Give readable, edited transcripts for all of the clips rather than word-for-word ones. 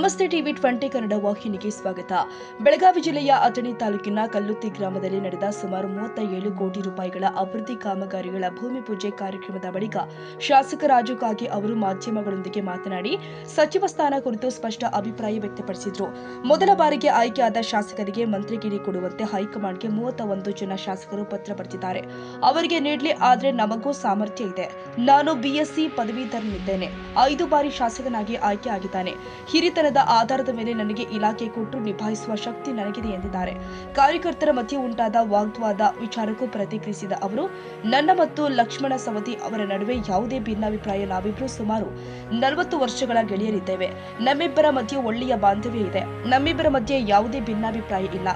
ನಮಸ್ತೆ ಟಿವಿ 20 ಕನ್ನಡ ವಾಹಿನಿಗೆ ಸ್ವಾಗತ. ಬೆಳಗಾವಿ ಜಿಲ್ಲೆಯ ಅಥಣಿ ತಾಲೂಕಿನ ಕಲ್ಲುತ್ತಿ ಗ್ರಾಮದಲ್ಲಿ ನಡೆದ ಸುಮಾರು 37 ಕೋಟಿ ರೂಪಾಯಿಗಳ ಅಭಿವೃದ್ಧಿ ಕಾಮಗಾರಿಗಳ ಭೂಮಿ ಪೂಜೆ ಕಾರ್ಯಕ್ರಮದ ಬಳಿಕ ಶಾಸಕ ರಾಜು ಕಾಗೆ ಅವರು ಮಾಧ್ಯಮಗಳೊಂದಿಗೆ ಮಾತನಾಡಿ ಸಚಿವ ಸ್ಥಾನ ಕುರಿತು ಸ್ಪಷ್ಟ ಅಭಿಪ್ರಾಯ ವ್ಯಕ್ತಪಡಿಸಿದರು. ಮೊದಲ ಬಾರಿಗೆ ಆಯ್ಕೆಯಾದ ಶಾಸಕರಿಗೆ ಮಂತ್ರಿಗಿರಿ ಕೊಡುವಂತೆ ಹೈಕಮಾಂಡ್ಗೆ 31 ಜನ ಶಾಸಕರು ಪತ್ರ ಬರೆದಿದ್ದಾರೆ. ಅವರಿಗೆ ನೀಡಲಿ, ಆದರೆ ನಮಗೂ ಸಾಮರ್ಥ್ಯ ಇದೆ. ನಾನು ಬಿಎಸ್ಸಿ ಪದವೀಧರನಿದ್ದೇನೆ. 5 ಬಾರಿ ಶಾಸಕನಾಗಿ ಆಯ್ಕೆ ಆಗಿದ್ದಾನೆ. ಹಿರಿತನದ ಆಧಾರದ ಮೇಲೆ ನನಗೆ ಇಲಾಖೆ ಕೊಟ್ಟು ನಿಭಾಯಿಸುವ ಶಕ್ತಿ ನನಗಿದೆ ಎಂದಿದ್ದಾರೆ. ಕಾರ್ಯಕರ್ತರ ಮಧ್ಯೆ ಉಂಟಾದ ವಾಗ್ವಾದ ವಿಚಾರಕ್ಕೂ ಪ್ರತಿಕ್ರಿಯಿಸಿದ ಅವರು, ನನ್ನ ಮತ್ತು ಲಕ್ಷ್ಮಣ ಸವದಿ ಅವರ ನಡುವೆ ಯಾವುದೇ ಭಿನ್ನಾಭಿಪ್ರಾಯ. ನಾವಿಬ್ಬರು ಸುಮಾರು 40 ವರ್ಷಗಳ ಗೆಳೆಯರಿದ್ದೇವೆ. ನಮ್ಮಿಬ್ಬರ ಮಧ್ಯೆ ಒಳ್ಳೆಯ ಬಾಂಧವ್ಯ ಇದೆ. ನಮ್ಮಿಬ್ಬರ ಮಧ್ಯೆ ಯಾವುದೇ ಭಿನ್ನಾಭಿಪ್ರಾಯ ಇಲ್ಲ.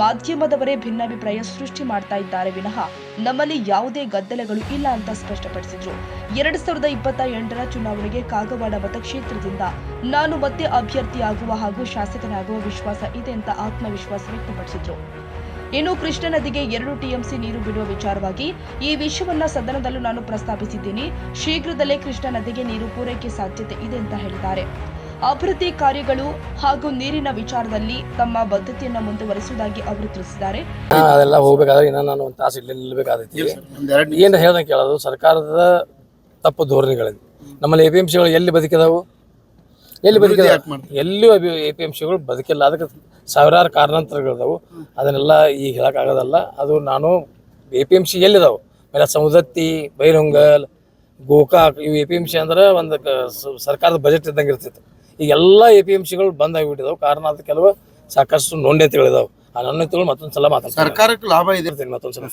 ಮಾಧ್ಯಮದವರೇ ಭಿನ್ನಾಭಿಪ್ರಾಯ ಸೃಷ್ಟಿ ಮಾಡ್ತಾ ಇದ್ದಾರೆ ವಿನಃ ನಮ್ಮಲ್ಲಿ ಯಾವುದೇ ಗದ್ದಲಗಳು ಇಲ್ಲ ಅಂತ ಸ್ಪಷ್ಟಪಡಿಸಿದ್ರು. 2028ರ ಚುನಾವಣೆಗೆ ಕಾಗವಾಡ ಮತಕ್ಷೇತ್ರದಿಂದ ನಾನು ಮತ್ತೆ ಅಭ್ಯರ್ಥಿಯಾಗುವ ಹಾಗೂ ಶಾಸಕನಾಗುವ ವಿಶ್ವಾಸ ಇದೆ ಅಂತ ಆತ್ಮವಿಶ್ವಾಸ ವ್ಯಕ್ತಪಡಿಸಿದ್ರು. ಇನ್ನು ಕೃಷ್ಣಾ ನದಿಗೆ 2 ಟಿಎಂಸಿ ನೀರು ಬಿಡುವ ವಿಚಾರವಾಗಿ ಈ ವಿಷಯವನ್ನ ಸದನದಲ್ಲೂ ನಾನು ಪ್ರಸ್ತಾಪಿಸಿದ್ದೀನಿ. ಶೀಘ್ರದಲ್ಲೇ ಕೃಷ್ಣಾ ನದಿಗೆ ನೀರು ಪೂರೈಕೆ ಸಾಧ್ಯತೆ ಇದೆ ಅಂತ ಹೇಳಿದ್ದಾರೆ. ಅಭಿವೃದ್ಧಿ ಕಾರ್ಯಗಳು ಹಾಗೂ ನೀರಿನ ವಿಚಾರದಲ್ಲಿ ತಮ್ಮ ಬದ್ಧತೆಯನ್ನು ಮುಂದುವರಿಸುವುದಾಗಿ ಅವರು ತಿಳಿಸಿದ್ದಾರೆ. ಅದೆಲ್ಲ ಹೋಗ್ಬೇಕಾದ್ರೆ ನಾನು ಒಂದು ತಾಸು ಇಲ್ಲಿ ನಿಲ್ಲಬೇಕಾದೈತಿ. ಏನು ಹೇಳ್ದಂಗೆ ಕೇಳೋದು ಸರ್ಕಾರದ ತಪ್ಪು ಧೋರಣೆಗಳಿಂದ ನಮ್ಮಲ್ಲಿ APMCಗಳು ಎಲ್ಲಿ ಬದುಕಿದಾವು, ಎಲ್ಲಿ ಬದುಕಿದ, ಎಲ್ಲೂ APMCಗಳು ಬದುಕಿಲ್ಲ. ಅದಕ್ಕೆ ಸಾವಿರಾರು ಕಾರಣಾಂತರಗಳಿದಾವು. ಅದನ್ನೆಲ್ಲ ಈಗ ಹೇಳೋಕ್ಕಾಗೋದಲ್ಲ. ಅದು ನಾನು APMC ಎಲ್ಲಿದಾವೆ ಮೇಲೆ ಸಮುದತ್ತಿ, ಬೈಲಹೊಂಗಲ್, ಗೋಕಾಕ್, ಇವು APMC ಅಂದ್ರೆ ಒಂದು ಸರ್ಕಾರದ ಬಜೆಟ್ ಇದ್ದಂಗೆ ಇರ್ತಿತ್ತು. ಈಗ ಎಲ್ಲ APMCಗಳು ಬಂದಾಗಿಬಿಟ್ಟಿದಾವೆ. ಕಾರಣ ಅದು ಕೆಲವು ಸಾಕಷ್ಟು ನ್ಯೂನತೆಗಳಿದಾವೆ. ಆ ನ್ಯೂನತೆಗಳು ಮತ್ತೊಂದ್ಸಲ ಮಾತಾಡ್ತಾರೆ. ಸರ್ಕಾರಕ್ಕೆ ಲಾಭ ಇದೆ ಮತ್ತೊಂದ್ಸಲ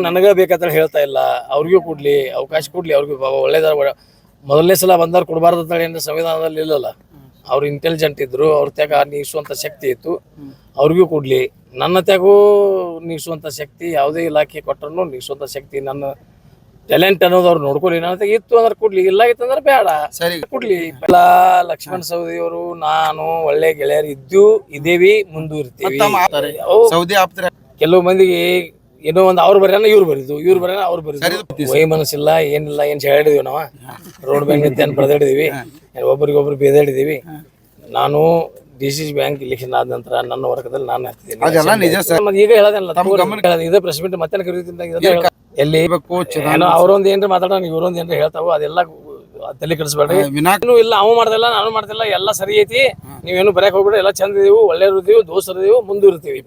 ನನಗೆ ಬೇಕಾದ್ರೆ ಹೇಳ್ತಾ ಇಲ್ಲ. ಅವ್ರಿಗೂ ಕೊಡ್ಲಿ, ಅವಕಾಶ ಕೊಡ್ಲಿ. ಅವ್ರಿಗೂ ಒಳ್ಳೇದಾರ. ಮೊದಲನೇ ಸಲ ಬಂದವ್ರು ಕೊಡಬಾರ್ದು ಅಂತೇಳಿ ಅಂದ್ರೆ ಸಂವಿಧಾನದಲ್ಲಿ ಇಲ್ಲಲ್ಲ. ಅವ್ರು ಇಂಟೆಲಿಜೆಂಟ್ ಇದ್ರು, ಅವ್ರ ತ್ಯಾಗ ನೀಗಿಸುವಂಥ ಶಕ್ತಿ ಇತ್ತು. ಅವ್ರಿಗೂ ಕೊಡ್ಲಿ. ನನ್ನ ತ್ಯಾಗೂ ನೀಗಿಸುವಂಥ ಶಕ್ತಿ ಯಾವುದೇ ಇಲಾಖೆ ಕೊಟ್ಟರು ನೀಗಿಸುವಂಥ ಶಕ್ತಿ ನನ್ನ ಟ್ಯಾಲೆಂಟ್ ಅನ್ನೋದು ಅವ್ರು ನೋಡ್ಕೊಳ್ಳಿ. ನನ್ನ ಇತ್ತು ಅಂದ್ರೆ ಕೊಡ್ಲಿ, ಇಲ್ಲ ಇತ್ತಂದ್ರೆ ಬೇಡ, ಸರಿ ಕೊಡ್ಲಿ. ಎಲ್ಲ ಲಕ್ಷ್ಮಣ ಸವದಿ ಅವರು ನಾನು ಒಳ್ಳೆ ಗೆಳೆಯರು ಇದೇವಿ, ಮುಂದುವರಿತೀವಿ. ಕೆಲವು ಮಂದಿಗೆ ಏನೋ ಒಂದು ಅವ್ರು ಬರೆಯೋಣ ಇವ್ರು ಬರೀದು, ಇವ್ರು ಬರೆಯೋಣ ಅವ್ರು ಬರೀದು. ವೈ ಮನಸ್ಸಿಲ್ಲ, ಏನಿಲ್ಲ, ಏನು ಹೇಳಿದೀವಿ ನಾವು ರೋಡ್ ಬ್ಯಾಂಕ್ ಅಂತ ಏನು ಬರೆದಿದ್ದೀವಿ, ಒಬ್ರಿಗೊಬ್ರು ಬೇದಾಡಿದೀವಿ. ನಾನು DCC ಬ್ಯಾಂಕ್ ಇಲೆಕ್ಷನ್ ಆದ ನಂತರ ನನ್ನ ವರ್ಗದಲ್ಲಿ ನಾನು ಹಾಕ್ತಿದ್ದೀನಿ. ಈಗ ಹೇಳೋದಲ್ಲ, ಇದೇ ಪ್ರೆಸ್ ಮೀಟ್ ಮತ್ತೆ ಕರೀತೀನಿ. ಎಲ್ಲಿ ಅವ್ರೊಂದು ಏನ್ರಿ ಮಾತಾಡೋಣ, ಇವ್ರೊಂದು ಏನ್ರಿ ಹೇಳ್ತಾವ, ಅದೆಲ್ಲ ತಲೆ ಕೆಡಿಸ್ಬೇಡ್ರಿ. ಇಲ್ಲ ಅವು ಮಾಡ್ದಿಲ್ಲ, ನಾನು ಮಾಡ್ತಿಲ್ಲ, ಎಲ್ಲ ಸರಿ ಐತಿ. ನೀವೇನು ಬರಕ್ ಹೋಗ್ಬಿಡ್ರಿ. ಎಲ್ಲ ಚಂದ ಇದೀವಿ, ಒಳ್ಳೆಯವ್ರಿದೀವಿ, ದೋಸ್ತರಿದೀವಿ, ಮುಂದುವರಿತೀವಿ.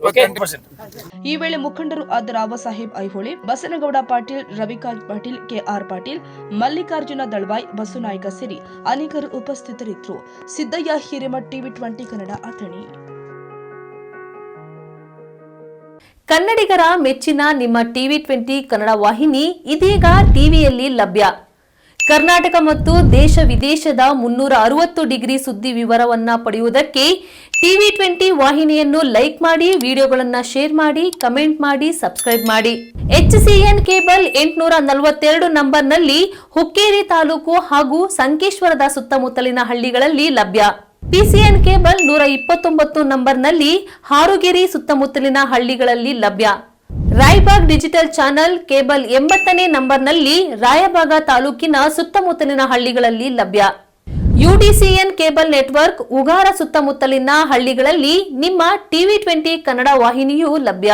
ಈ ವೇಳೆ ಮುಖಂಡರು ಆದ ರಾವ ಸಾಹೇಬ್ ಐಹೊಳೆ, ಬಸನಗೌಡ ಪಾಟೀಲ್, ರವಿಕಾಂತ್ ಪಾಟೀಲ್, KR ಪಾಟೀಲ್, ಮಲ್ಲಿಕಾರ್ಜುನ ದಳವಾಯ್, ಬಸುನಾಯ್ಕ ಸೇರಿ ಅನೇಕರು ಉಪಸ್ಥಿತರಿದ್ದರು. ಸಿದ್ದಯ್ಯ ಹಿರೇಮಠ್, TV 20 ಕನ್ನಡ, ಅಥಣಿ. ಕನ್ನಡಿಗರ ಮೆಚ್ಚಿನ ನಿಮ್ಮ TV 20 ಕನ್ನಡ ವಾಹಿನಿ ಇದೀಗ ಟಿವಿಯಲ್ಲಿ ಲಭ್ಯ. ಕರ್ನಾಟಕ ಮತ್ತು ದೇಶ ವಿದೇಶದ 360 ಡಿಗ್ರಿ ಸುದ್ದಿ ವಿವರವನ್ನ ಪಡೆಯುವುದಕ್ಕೆ TV 20 ವಾಹಿನಿಯನ್ನು ಲೈಕ್ ಮಾಡಿ, ವಿಡಿಯೋಗಳನ್ನು ಶೇರ್ ಮಾಡಿ, ಕಮೆಂಟ್ ಮಾಡಿ, ಸಬ್ಸ್ಕ್ರೈಬ್ ಮಾಡಿ. HCN ಕೇಬಲ್ 842 ನಂಬರ್ನಲ್ಲಿ ಹುಕ್ಕೇರಿ ತಾಲೂಕು ಹಾಗೂ ಸಂಕೇಶ್ವರದ ಸುತ್ತಮುತ್ತಲಿನ ಹಳ್ಳಿಗಳಲ್ಲಿ ಲಭ್ಯ. PCN ಕೇಬಲ್ 129 ನಂಬರ್ನಲ್ಲಿ ಹಾರುಗೆರೆ ಸುತ್ತಮುತ್ತಲಿನ ಹಳ್ಳಿಗಳಲ್ಲಿ ಲಭ್ಯ. ರಾಯಬಾಗ್ ಡಿಜಿಟಲ್ ಚಾನೆಲ್ ಕೇಬಲ್ 80ನೇ ನಂಬರ್ನಲ್ಲಿ ರಾಯಬಾಗ ತಾಲೂಕಿನ ಸುತ್ತಮುತ್ತಲಿನ ಹಳ್ಳಿಗಳಲ್ಲಿ ಲಭ್ಯ. UDCN ಕೇಬಲ್ ನೆಟ್ವರ್ಕ್ ಉಗಾರ ಸುತ್ತಮುತ್ತಲಿನ ಹಳ್ಳಿಗಳಲ್ಲಿ ನಿಮ್ಮ TV 20 ಕನ್ನಡ ವಾಹಿನಿಯೂ ಲಭ್ಯ.